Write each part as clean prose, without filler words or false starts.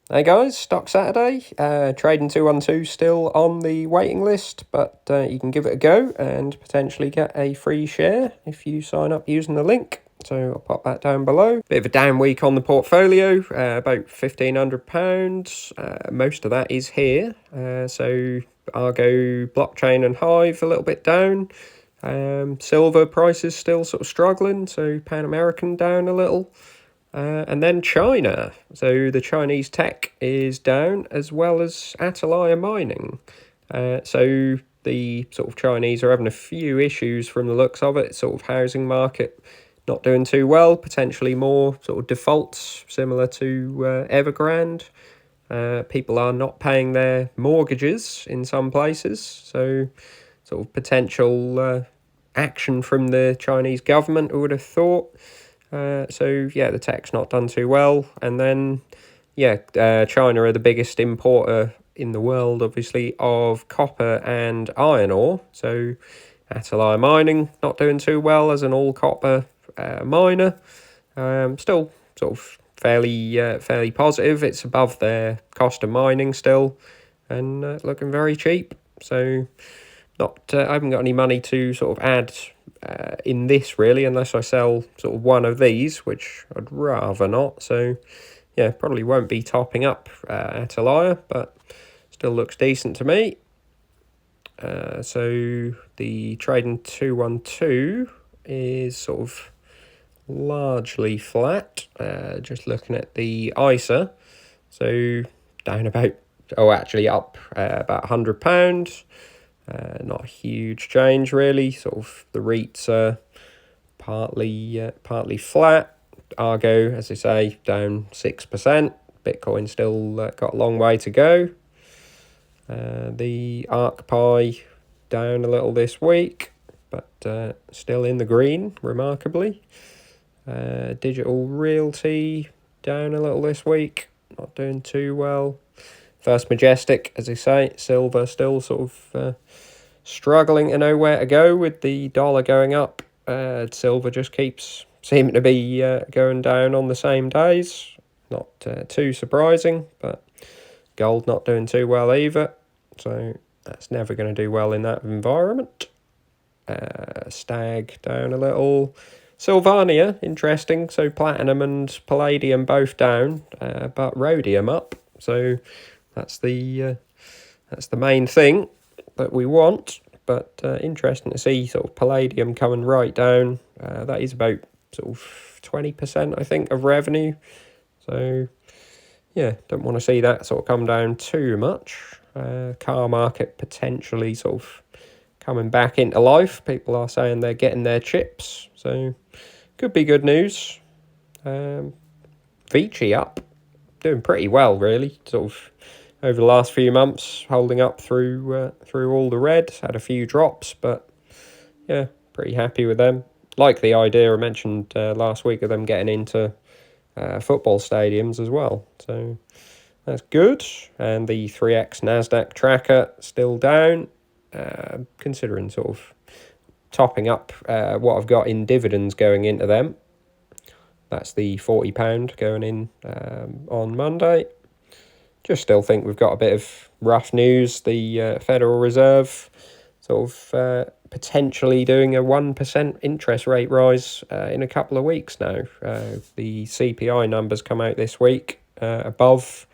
Hey guys, Stock Saturday. Trading212 still on the waiting list, but you can give it a go and potentially get a free share if you sign up using the link. So I'll pop that down below. Bit of a down week on the portfolio, about £1,500. Most of that is here. So Argo, Blockchain and Hive a little bit down. Silver prices still sort of struggling, so Pan American down a little. And then China. So the Chinese tech is down, as well as Atalaya mining. So the sort of Chinese are having a few issues from the looks of it. Sort of housing market not doing too well. Potentially more sort of defaults similar to Evergrande. People are not paying their mortgages in some places. So sort of potential action from the Chinese government, I would have thought. So yeah, the tech's not done too well. And then China are the biggest importer in the world, obviously, of copper and iron ore. So Atalaya Mining not doing too well as an all copper miner. Still sort of fairly positive. It's above their cost of mining still, and looking very cheap. So I haven't got any money to sort of add in this really, unless I sell sort of one of these, which I'd rather not. So yeah, probably won't be topping up Atalaya, but still looks decent to me. So the Trading212 is sort of largely flat. Just looking at the ISA, so down about actually up about £100. Not a huge change really. Sort of the REITs are partly flat. Argo, as I say, down 6%. Bitcoin still got a long way to go. The ArcPi down a little this week, but still in the green, remarkably. Digital Realty down a little this week, not doing too well. First Majestic, as I say, silver still sort of struggling to know where to go with the dollar going up. Silver just keeps seeming to be going down on the same days. Not too surprising, but gold not doing too well either. So that's never going to do well in that environment. Stag down a little. Sylvania, interesting. So platinum and palladium both down, but rhodium up. So that's the main thing that we want. But interesting to see sort of palladium coming right down. That is about sort of 20%, I think, of revenue. So yeah, don't want to see that sort of come down too much. Car market potentially sort of coming back into life. People are saying they're getting their chips, so could be good news. Vici up, doing pretty well really. Sort of over the last few months, holding up through all the red. Had a few drops, but yeah, pretty happy with them. Like the idea I mentioned last week of them getting into football stadiums as well. So that's good. And the 3X Nasdaq tracker still down, considering sort of topping up what I've got in dividends going into them. That's the £40 going in on Monday. Just still think we've got a bit of rough news. The Federal Reserve sort of potentially doing a 1% interest rate rise in a couple of weeks now. The CPI numbers come out this week above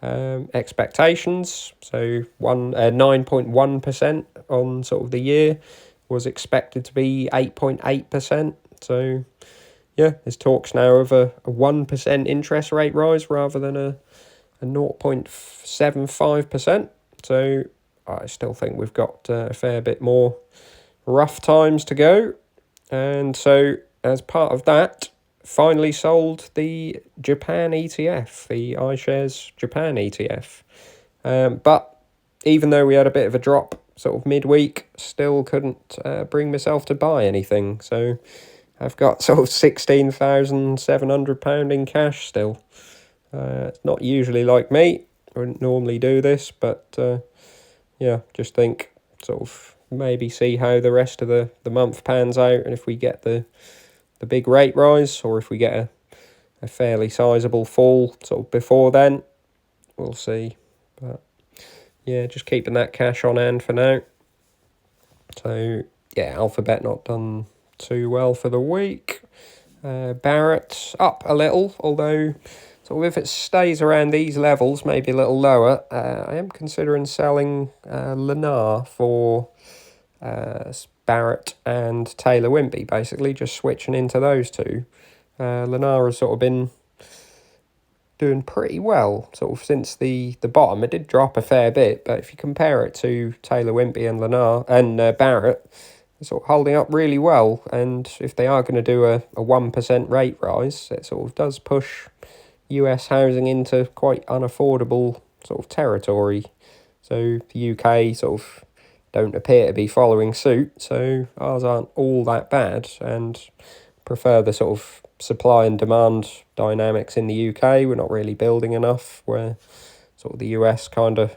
expectations. So 9.1% on sort of the year was expected to be 8.8%. So yeah, there's talks now of a 1% interest rate rise rather than a 0.75%. So I still think we've got a fair bit more rough times to go. And so as part of that, finally sold the Japan ETF, the iShares Japan ETF. But even though we had a bit of a drop sort of midweek, still couldn't bring myself to buy anything. So I've got sort of £16,700 in cash still. It's not usually like me. I wouldn't normally do this, but yeah, just think sort of maybe see how the rest of the month pans out, and if we get the big rate rise, or if we get a fairly sizable fall sort of before then, we'll see. But yeah, just keeping that cash on hand for now. So yeah, Alphabet not done too well for the week. Barrett up a little, although sort of if it stays around these levels, maybe a little lower, I am considering selling Lennar for Barrett and Taylor Wimpey, basically just switching into those two. Lennar has sort of been doing pretty well sort of since the bottom. It did drop a fair bit, but if you compare it to Taylor Wimpey and Lennar and Barrett, they're sort of holding up really well. And if they are going to do a 1% rate rise, it sort of does push US housing into quite unaffordable sort of territory. So the UK sort of don't appear to be following suit, so ours aren't all that bad, and prefer the sort of supply and demand dynamics in the UK. We're not really building enough, where sort of the US kind of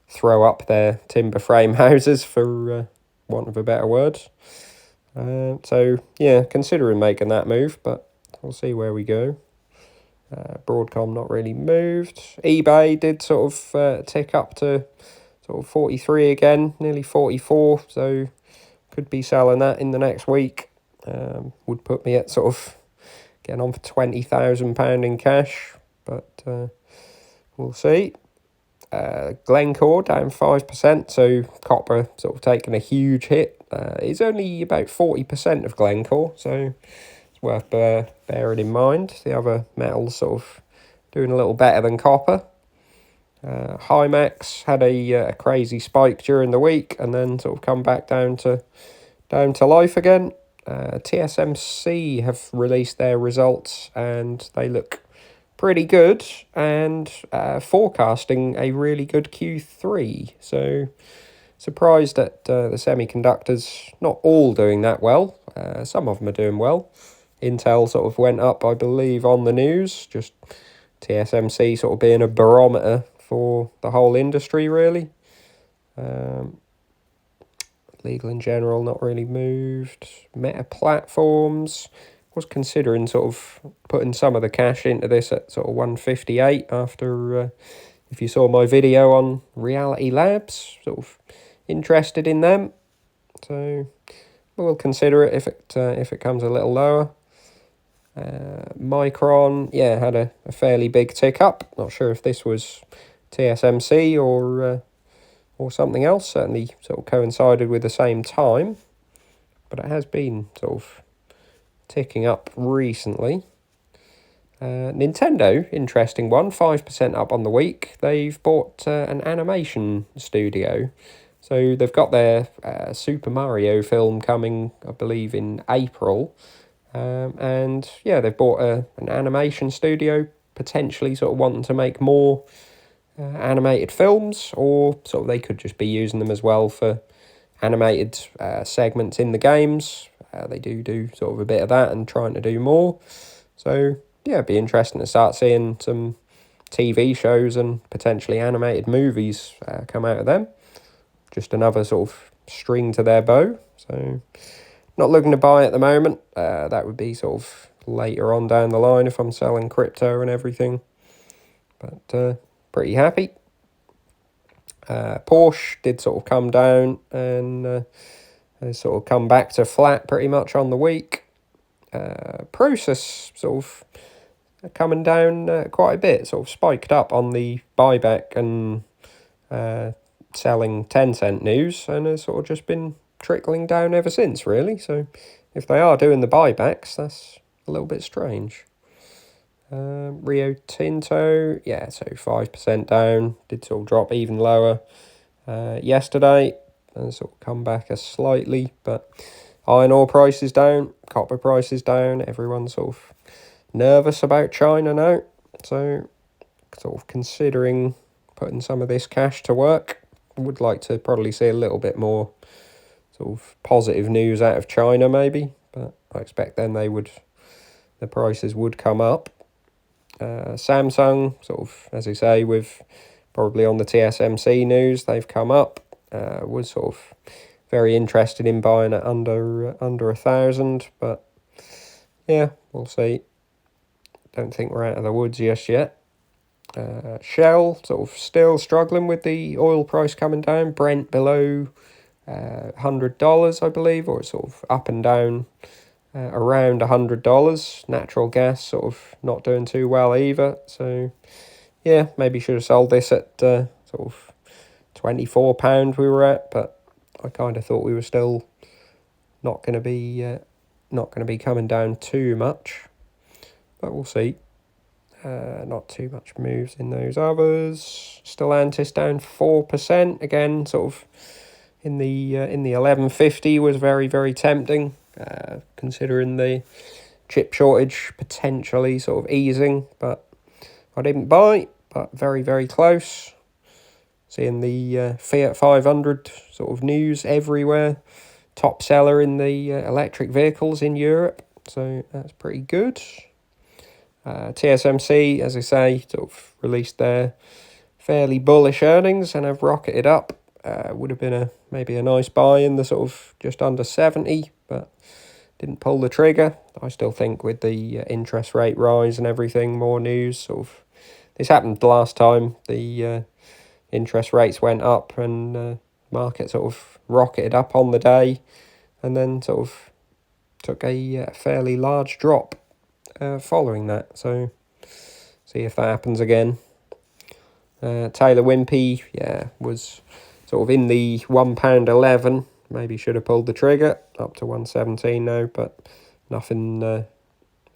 throw up their timber frame houses, for want of a better word. So yeah, considering making that move, but we'll see where we go. Broadcom not really moved. eBay did sort of tick up to sort of 43 again, nearly 44, so could be selling that in the next week. Would put me at sort of getting on for £20,000 in cash, but we'll see. Glencore down 5%, so copper sort of taking a huge hit. It's only about 40% of Glencore, so it's worth bearing in mind. The other metals sort of doing a little better than copper. Hymax had a crazy spike during the week and then sort of come back down to life again. TSMC have released their results and they look pretty good, and forecasting a really good Q3. So surprised that the semiconductors not all doing that well. Some of them are doing well. Intel sort of went up, I believe, on the news. Just TSMC sort of being a barometer for the whole industry, really. Legal in general not really moved. Meta Platforms was considering sort of putting some of the cash into this at sort of 158 after, if you saw my video on Reality Labs, sort of interested in them. So we'll consider it if it comes a little lower. Micron, yeah, had a fairly big tick up. Not sure if this was TSMC or something else. Certainly sort of coincided with the same time, but it has been sort of ticking up recently. Nintendo, interesting one, 5% up on the week. They've bought an animation studio. So they've got their Super Mario film coming, I believe, in April. And yeah, they've bought an animation studio, potentially sort of wanting to make more animated films, or sort of they could just be using them as well for animated segments in the games. They do sort of a bit of that and trying to do more. So yeah, it'd be interesting to start seeing some TV shows and potentially animated movies come out of them. Just another sort of string to their bow. So not looking to buy at the moment. That would be sort of later on down the line if I'm selling crypto and everything. But pretty happy. Porsche did sort of come down and has sort of come back to flat pretty much on the week. Process sort of coming down quite a bit, sort of spiked up on the buyback and selling 10-cent news, and has sort of just been trickling down ever since, really. So if they are doing the buybacks, that's a little bit strange. Rio Tinto, yeah, so 5% down, did sort of drop even lower yesterday and sort of come back slightly, but iron ore prices down, copper prices down, everyone's sort of nervous about China now, so sort of considering putting some of this cash to work. Would like to probably see a little bit more sort of positive news out of China maybe, but I expect then the prices would come up. Samsung, sort of, as I say, with probably on the TSMC news, they've come up. Was sort of very interested in buying it under 1,000, but yeah, we'll see. Don't think we're out of the woods just yet. Shell sort of still struggling with the oil price coming down. Brent below $100, I believe, or sort of up and down around $100. Natural gas sort of not doing too well either. So yeah, maybe should have sold this at sort of £24 we were at, but I kind of thought we were still not going to be coming down too much, but we'll see. Not too much moves in those others. Stellantis down 4%. Again, sort of in the 1150 was very, very tempting, considering the chip shortage potentially sort of easing, but I didn't buy, but very, very close. Seeing the Fiat 500 sort of news everywhere. Top seller in the electric vehicles in Europe, so that's pretty good. TSMC, as I say, sort of released their fairly bullish earnings and have rocketed up. Would have been maybe a nice buy in the sort of just under 70, but didn't pull the trigger. I still think with the interest rate rise and everything, more news sort of. This happened last time. The interest rates went up and market sort of rocketed up on the day, and then sort of took a fairly large drop following that. So see if that happens again. Taylor Wimpey, yeah, was sort of in the £1.11. Maybe should have pulled the trigger up to 117 now, but nothing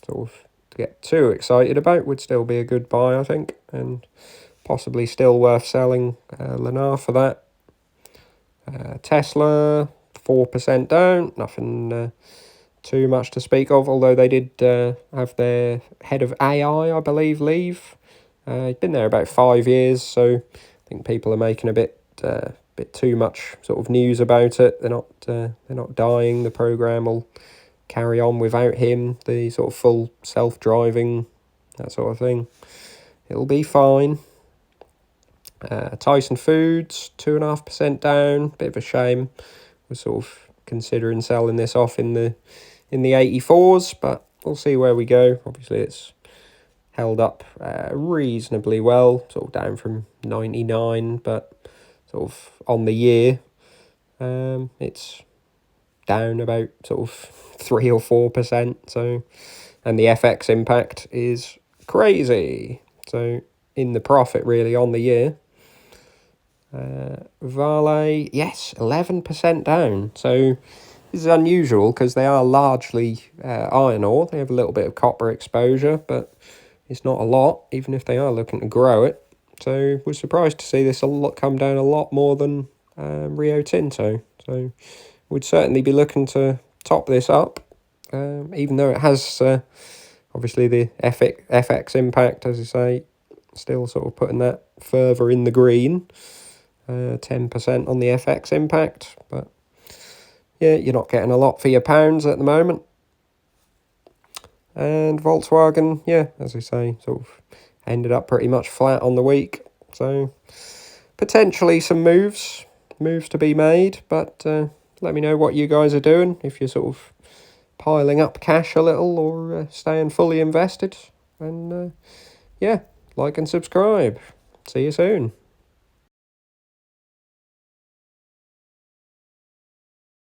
sort of to get too excited about. Would still be a good buy, I think, and possibly still worth selling Lennar for that. Tesla 4% down. Nothing too much to speak of, although they did have their head of AI, I believe, leave. He's been there about 5 years, so I think people are making a bit too much sort of news about it. They're not dying. The program will carry on without him. The sort of full self-driving, that sort of thing. It'll be fine. Tyson Foods 2.5% down. Bit of a shame. We're sort of considering selling this off in the 84s, but we'll see where we go. Obviously, it's held up reasonably well, sort of down from 99, but sort of on the year, it's down about sort of 3 or 4%. So, and the FX impact is crazy. So in the profit really on the year. Vale, yes, 11% down. So this is unusual because they are largely iron ore. They have a little bit of copper exposure, but it's not a lot, even if they are looking to grow it. So we're surprised to see this come down a lot more than Rio Tinto. So we'd certainly be looking to top this up, even though it has obviously the FX impact, as I say, still sort of putting that further in the green. 10% on the FX impact, but yeah, you're not getting a lot for your pounds at the moment. And Volkswagen, yeah, as I say, sort of ended up pretty much flat on the week. So potentially some moves to be made, but let me know what you guys are doing, if you're sort of piling up cash a little or staying fully invested. And yeah, like and subscribe. See you soon.